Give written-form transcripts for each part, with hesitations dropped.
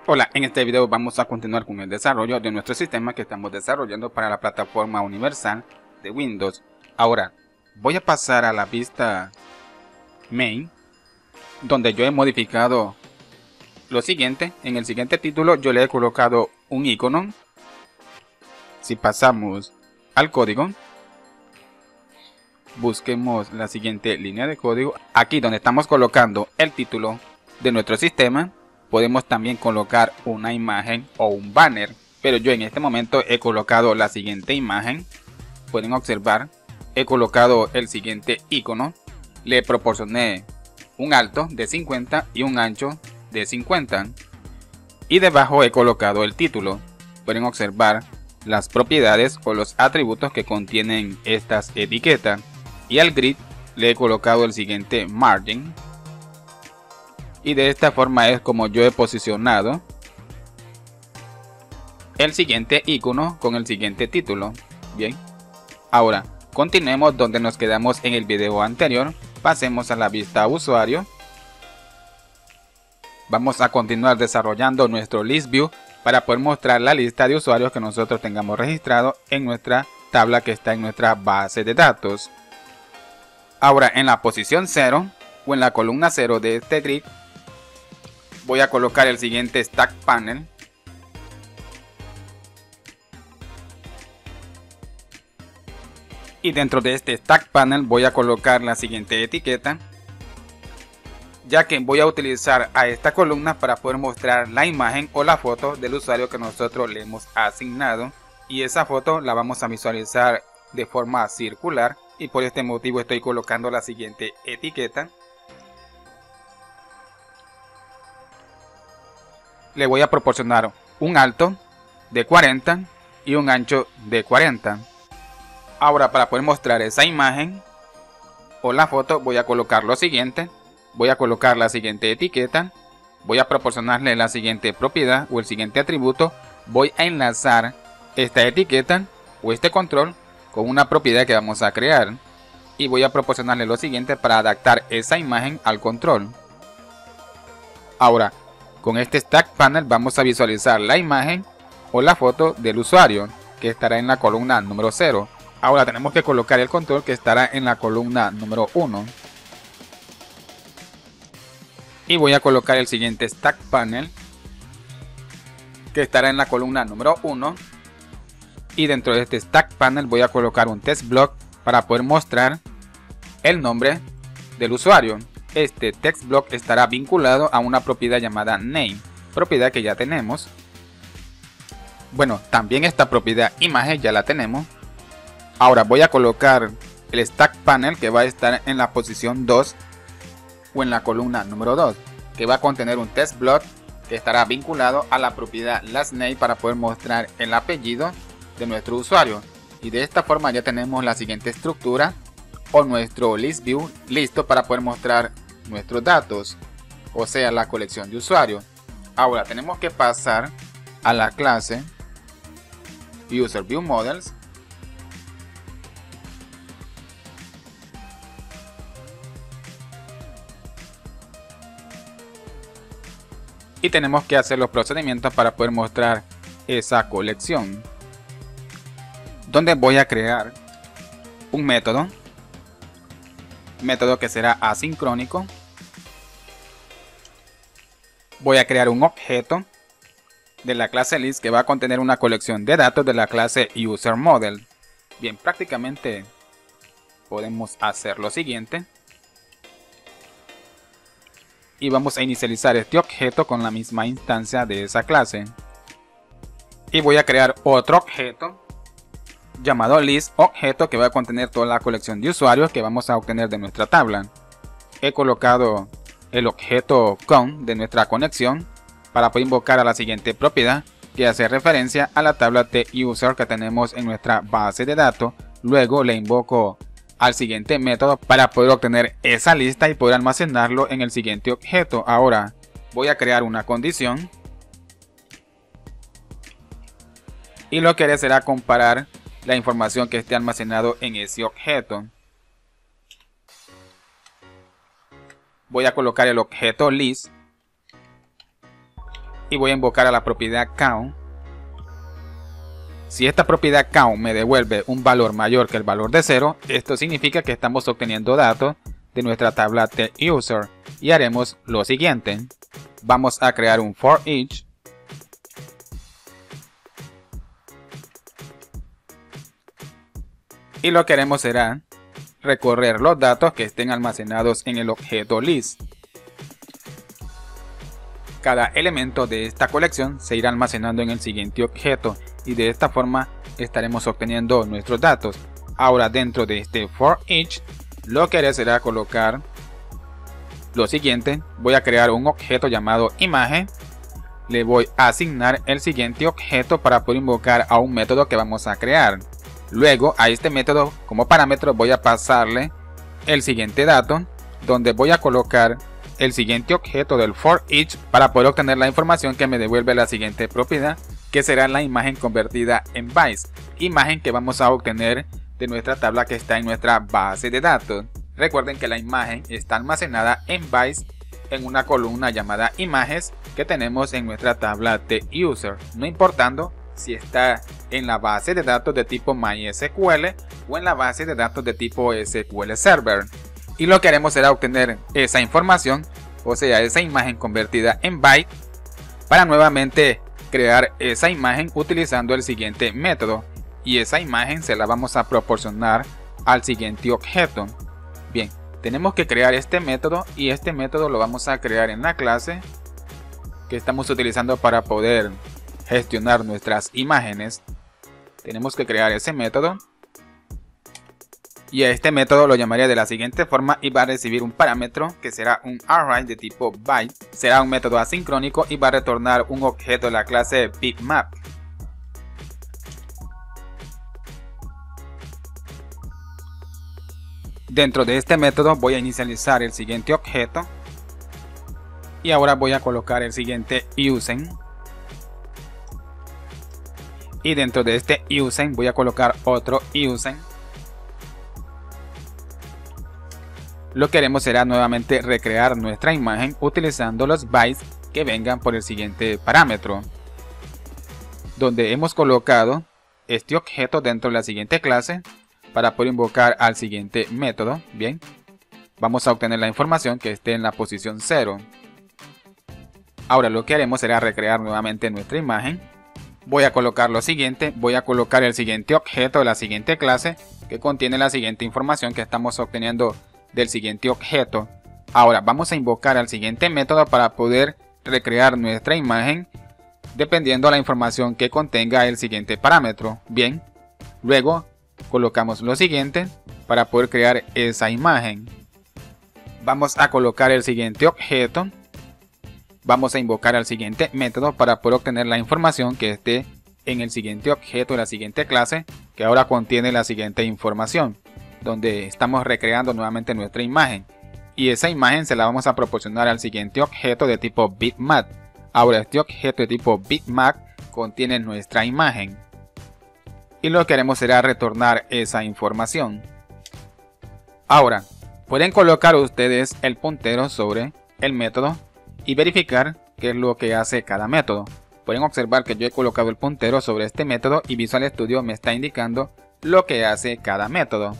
Hola, en este video vamos a continuar con el desarrollo de nuestro sistema que estamos desarrollando para la plataforma universal de Windows. Ahora, voy a pasar a la vista Main, donde yo he modificado lo siguiente. En el siguiente título yo le he colocado un icono. Si pasamos al código, busquemos la siguiente línea de código. Aquí donde estamos colocando el título de nuestro sistema, podemos también colocar una imagen o un banner, pero yo en este momento he colocado la siguiente imagen. Pueden observar, he colocado el siguiente icono, le proporcioné un alto de 50 y un ancho de 50 y debajo he colocado el título. Pueden observar las propiedades o los atributos que contienen estas etiquetas, y al grid le he colocado el siguiente margin. Y de esta forma es como yo he posicionado el siguiente icono con el siguiente título. Bien, ahora continuemos donde nos quedamos en el video anterior. Pasemos a la vista usuario. Vamos a continuar desarrollando nuestro list view para poder mostrar la lista de usuarios que nosotros tengamos registrado en nuestra tabla que está en nuestra base de datos. Ahora en la posición 0 o en la columna 0 de este grid voy a colocar el siguiente stack panel. Y dentro de este stack panel voy a colocar la siguiente etiqueta, ya que voy a utilizar a esta columna para poder mostrar la imagen o la foto del usuario que nosotros le hemos asignado, y esa foto la vamos a visualizar de forma circular, y por este motivo estoy colocando la siguiente etiqueta. Le voy a proporcionar un alto de 40 y un ancho de 40. Ahora, para poder mostrar esa imagen o la foto, voy a colocar lo siguiente. Voy a colocar la siguiente etiqueta. Voy a proporcionarle la siguiente propiedad o el siguiente atributo. Voy a enlazar esta etiqueta o este control con una propiedad que vamos a crear. Y voy a proporcionarle lo siguiente para adaptar esa imagen al control. Ahora, con este stack panel vamos a visualizar la imagen o la foto del usuario, que estará en la columna número 0. Ahora tenemos que colocar el control, que estará en la columna número 1. Y voy a colocar el siguiente stack panel, que estará en la columna número 1. Y dentro de este stack panel voy a colocar un text block para poder mostrar el nombre del usuario. Este text block estará vinculado a una propiedad llamada name, propiedad que ya tenemos. Bueno, también esta propiedad imagen ya la tenemos. Ahora voy a colocar el stack panel, que va a estar en la posición 2 o en la columna número 2, que va a contener un text block que estará vinculado a la propiedad last name para poder mostrar el apellido de nuestro usuario. Y de esta forma ya tenemos la siguiente estructura o nuestro list view listo para poder mostrar nuestros datos, o sea, la colección de usuarios. Ahora tenemos que pasar a la clase User View Models y tenemos que hacer los procedimientos para poder mostrar esa colección, donde voy a crear un método que será asincrónico. Voy a crear un objeto de la clase list que va a contener una colección de datos de la clase User Model. Bien, prácticamente podemos hacer lo siguiente. Y vamos a inicializar este objeto con la misma instancia de esa clase. Y voy a crear otro objeto llamado list objeto, que va a contener toda la colección de usuarios que vamos a obtener de nuestra tabla. He colocado el objeto con de nuestra conexión para poder invocar a la siguiente propiedad, que hace referencia a la tabla de user que tenemos en nuestra base de datos. Luego le invoco al siguiente método para poder obtener esa lista y poder almacenarlo en el siguiente objeto. Ahora voy a crear una condición y lo que haré será comparar la información que esté almacenado en ese objeto. Voy a colocar el objeto list y voy a invocar a la propiedad count. Si esta propiedad count me devuelve un valor mayor que el valor de 0, esto significa que estamos obteniendo datos de nuestra tabla TUser, y haremos lo siguiente. Vamos a crear un for each y lo que haremos será recorrer los datos que estén almacenados en el objeto list. Cada elemento de esta colección se irá almacenando en el siguiente objeto y de esta forma estaremos obteniendo nuestros datos. Ahora, dentro de este for each, lo que haré será colocar lo siguiente. Voy a crear un objeto llamado imagen. Le voy a asignar el siguiente objeto para poder invocar a un método que vamos a crear. Luego a este método como parámetro voy a pasarle el siguiente dato, donde voy a colocar el siguiente objeto del for each para poder obtener la información que me devuelve la siguiente propiedad, que será la imagen convertida en bytes, imagen que vamos a obtener de nuestra tabla que está en nuestra base de datos. Recuerden que la imagen está almacenada en bytes en una columna llamada images que tenemos en nuestra tabla de user, no importando si está en la base de datos de tipo MySQL o en la base de datos de tipo SQL Server. Y lo que haremos será obtener esa información, o sea, esa imagen convertida en byte, para nuevamente crear esa imagen utilizando el siguiente método, y esa imagen se la vamos a proporcionar al siguiente objeto. Bien, tenemos que crear este método y este método lo vamos a crear en la clase que estamos utilizando para poder gestionar nuestras imágenes. Tenemos que crear ese método y a este método lo llamaría de la siguiente forma y va a recibir un parámetro que será un array de tipo byte. Será un método asincrónico y va a retornar un objeto de la clase bitmap. Dentro de este método voy a inicializar el siguiente objeto y ahora voy a colocar el siguiente using. Y dentro de este using voy a colocar otro using. Lo que haremos será nuevamente recrear nuestra imagen utilizando los bytes que vengan por el siguiente parámetro, donde hemos colocado este objeto dentro de la siguiente clase para poder invocar al siguiente método. Bien, vamos a obtener la información que esté en la posición 0. Ahora lo que haremos será recrear nuevamente nuestra imagen. Voy a colocar lo siguiente, voy a colocar el siguiente objeto de la siguiente clase que contiene la siguiente información que estamos obteniendo del siguiente objeto. Ahora vamos a invocar al siguiente método para poder recrear nuestra imagen dependiendo de la información que contenga el siguiente parámetro. Bien, luego colocamos lo siguiente para poder crear esa imagen. Vamos a colocar el siguiente objeto. Vamos a invocar al siguiente método para poder obtener la información que esté en el siguiente objeto de la siguiente clase que ahora contiene la siguiente información, donde estamos recreando nuevamente nuestra imagen, y esa imagen se la vamos a proporcionar al siguiente objeto de tipo bitmap. Ahora este objeto de tipo bitmap contiene nuestra imagen y lo que haremos será retornar esa información. Ahora pueden colocar ustedes el puntero sobre el método y verificar qué es lo que hace cada método. Pueden observar que yo he colocado el puntero sobre este método y Visual Studio me está indicando lo que hace cada método.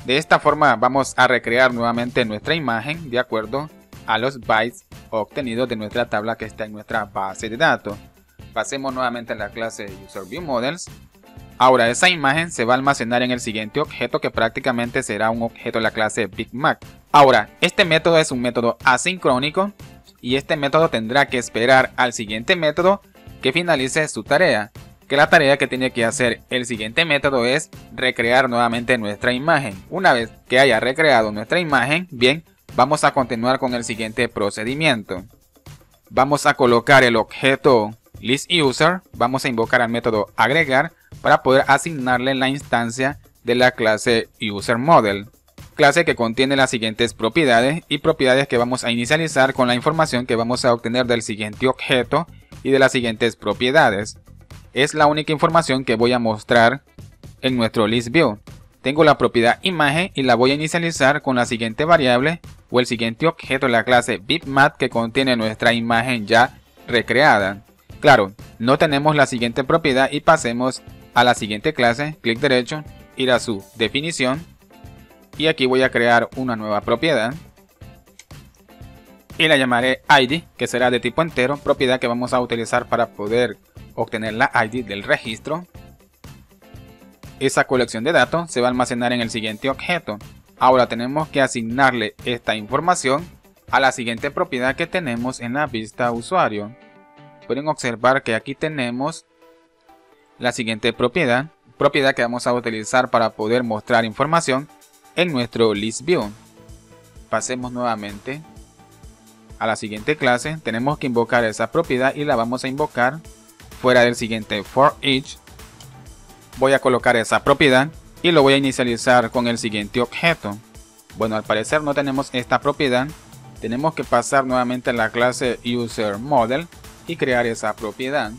De esta forma vamos a recrear nuevamente nuestra imagen de acuerdo a los bytes obtenidos de nuestra tabla que está en nuestra base de datos. Pasemos nuevamente a la clase UserViewModels. Ahora esa imagen se va a almacenar en el siguiente objeto que prácticamente será un objeto de la clase bitmap. Ahora este método es un método asincrónico y este método tendrá que esperar al siguiente método que finalice su tarea. Que la tarea que tiene que hacer el siguiente método es recrear nuevamente nuestra imagen. Una vez que haya recreado nuestra imagen, bien, vamos a continuar con el siguiente procedimiento. Vamos a colocar el objeto listUser, vamos a invocar al método agregar para poder asignarle la instancia de la clase UserModel, clase que contiene las siguientes propiedades y propiedades que vamos a inicializar con la información que vamos a obtener del siguiente objeto y de las siguientes propiedades. Es la única información que voy a mostrar en nuestro listView. Tengo la propiedad imagen y la voy a inicializar con la siguiente variable o el siguiente objeto de la clase bitmap que contiene nuestra imagen ya recreada. Claro, no tenemos la siguiente propiedad y pasemos a la siguiente clase, clic derecho, ir a su definición y aquí voy a crear una nueva propiedad y la llamaré ID, que será de tipo entero, propiedad que vamos a utilizar para poder obtener la ID del registro. Esa colección de datos se va a almacenar en el siguiente objeto. Ahora tenemos que asignarle esta información a la siguiente propiedad que tenemos en la vista usuario. Pueden observar que aquí tenemos la siguiente propiedad que vamos a utilizar para poder mostrar información en nuestro list view. Pasemos nuevamente a la siguiente clase. Tenemos que invocar esa propiedad y la vamos a invocar fuera del siguiente for each. Voy a colocar esa propiedad y lo voy a inicializar con el siguiente objeto. Bueno, al parecer no tenemos esta propiedad. Tenemos que pasar nuevamente a la clase userModel y crear esa propiedad.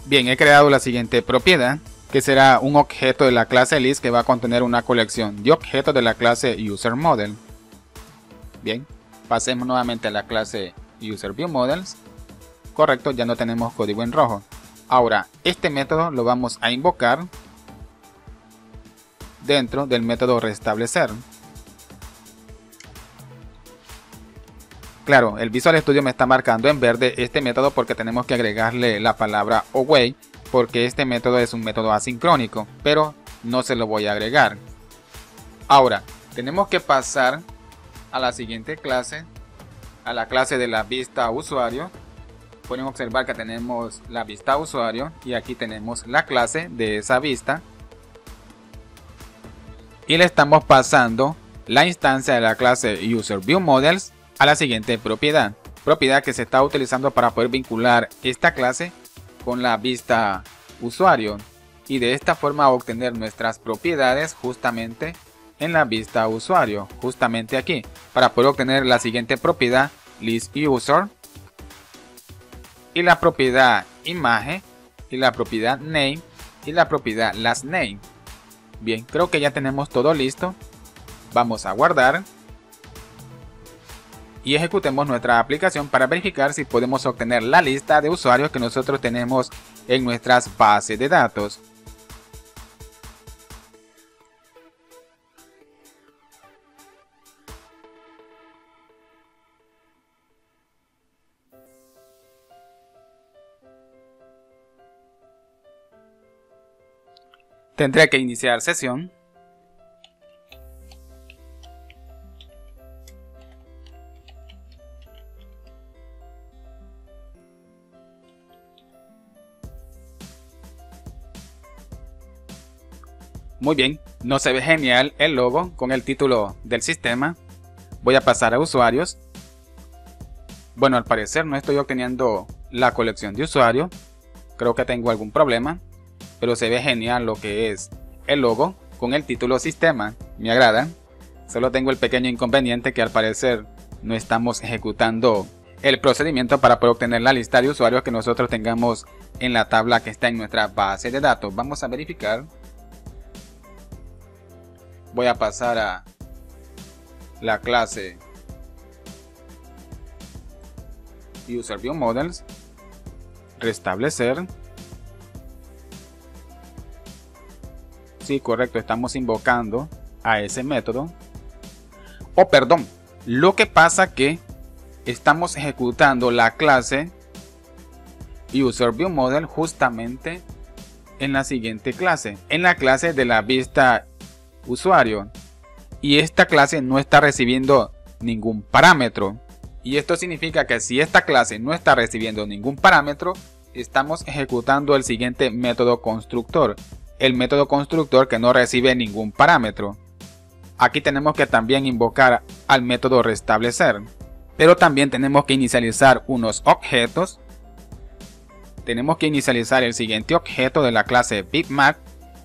Bien, he creado la siguiente propiedad, que será un objeto de la clase list que va a contener una colección de objetos de la clase userModel. Bien, pasemos nuevamente a la clase userViewModels. Correcto, ya no tenemos código en rojo. Ahora, este método lo vamos a invocar dentro del método restablecer. Claro, el Visual Studio me está marcando en verde este método porque tenemos que agregarle la palabra await, porque este método es un método asincrónico, pero no se lo voy a agregar. Ahora, tenemos que pasar a la siguiente clase, a la clase de la vista usuario. Pueden observar que tenemos la vista usuario y aquí tenemos la clase de esa vista. Y le estamos pasando la instancia de la clase userViewModels a la siguiente propiedad que se está utilizando para poder vincular esta clase con la vista usuario y de esta forma obtener nuestras propiedades justamente en la vista usuario, justamente aquí, para poder obtener la siguiente propiedad listUser y la propiedad imagen y la propiedad name y la propiedad lastName. Bien, creo que ya tenemos todo listo. Vamos a guardar y ejecutemos nuestra aplicación para verificar si podemos obtener la lista de usuarios que nosotros tenemos en nuestras bases de datos. Tendré que iniciar sesión. Muy bien, no se ve genial el logo con el título del sistema. Voy a pasar a usuarios. Bueno, al parecer no estoy obteniendo la colección de usuarios. Creo que tengo algún problema. Pero se ve genial lo que es el logo con el título sistema. Me agrada. Solo tengo el pequeño inconveniente que al parecer no estamos ejecutando el procedimiento para poder obtener la lista de usuarios que nosotros tengamos en la tabla que está en nuestra base de datos. Vamos a verificar. Voy a pasar a la clase userViewModels, restablecer. Sí, correcto, estamos invocando a ese método. Oh, perdón, lo que pasa que estamos ejecutando la clase userViewModel justamente en la siguiente clase, en la clase de la vista usuario, y esta clase no está recibiendo ningún parámetro, y esto significa que si esta clase no está recibiendo ningún parámetro, estamos ejecutando el siguiente método constructor, el método constructor que no recibe ningún parámetro. Aquí tenemos que también invocar al método restablecer, pero también tenemos que inicializar unos objetos. Tenemos que inicializar el siguiente objeto de la clase bitmap,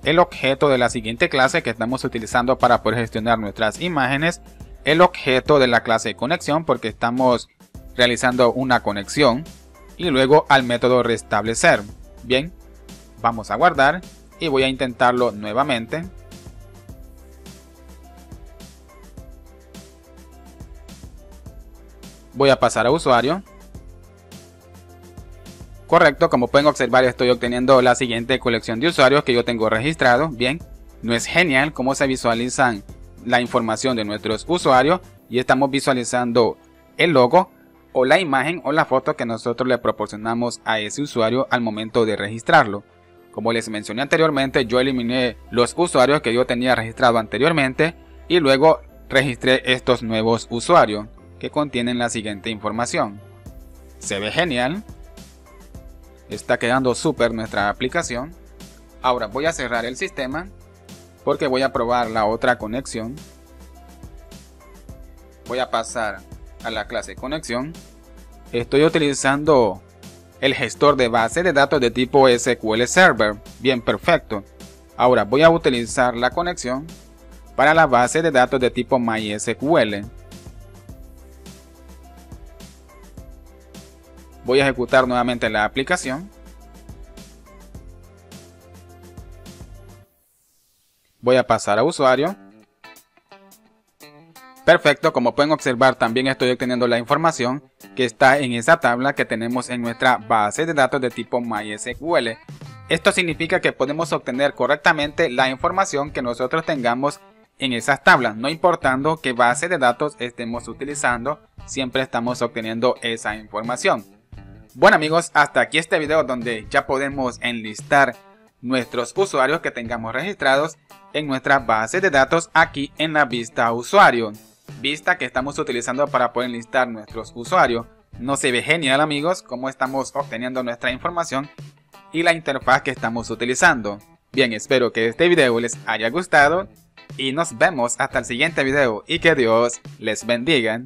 el objeto de la siguiente clase que estamos utilizando para poder gestionar nuestras imágenes, el objeto de la clase conexión porque estamos realizando una conexión, y luego al método restablecer. Bien, vamos a guardar y voy a intentarlo nuevamente. Voy a pasar a usuario. Correcto, como pueden observar estoy obteniendo la siguiente colección de usuarios que yo tengo registrado. Bien, no es genial cómo se visualizan la información de nuestros usuarios y estamos visualizando el logo o la imagen o la foto que nosotros le proporcionamos a ese usuario al momento de registrarlo. Como les mencioné anteriormente, yo eliminé los usuarios que yo tenía registrado anteriormente y luego registré estos nuevos usuarios que contienen la siguiente información. Se ve genial. Está quedando súper nuestra aplicación. Ahora voy a cerrar el sistema porque voy a probar la otra conexión. Voy a pasar a la clase conexión. Estoy utilizando el gestor de base de datos de tipo SQL Server. Bien, perfecto. Ahora voy a utilizar la conexión para la base de datos de tipo MySQL. Voy a ejecutar nuevamente la aplicación. Voy a pasar a usuario. Perfecto, como pueden observar también estoy obteniendo la información que está en esa tabla que tenemos en nuestra base de datos de tipo MySQL. Esto significa que podemos obtener correctamente la información que nosotros tengamos en esas tablas, no importando qué base de datos estemos utilizando, siempre estamos obteniendo esa información. Bueno amigos, hasta aquí este video donde ya podemos enlistar nuestros usuarios que tengamos registrados en nuestra base de datos aquí en la vista usuario. Vista que estamos utilizando para poder enlistar nuestros usuarios. ¿No se ve genial amigos cómo estamos obteniendo nuestra información y la interfaz que estamos utilizando? Bien, espero que este video les haya gustado y nos vemos hasta el siguiente video y que Dios les bendiga.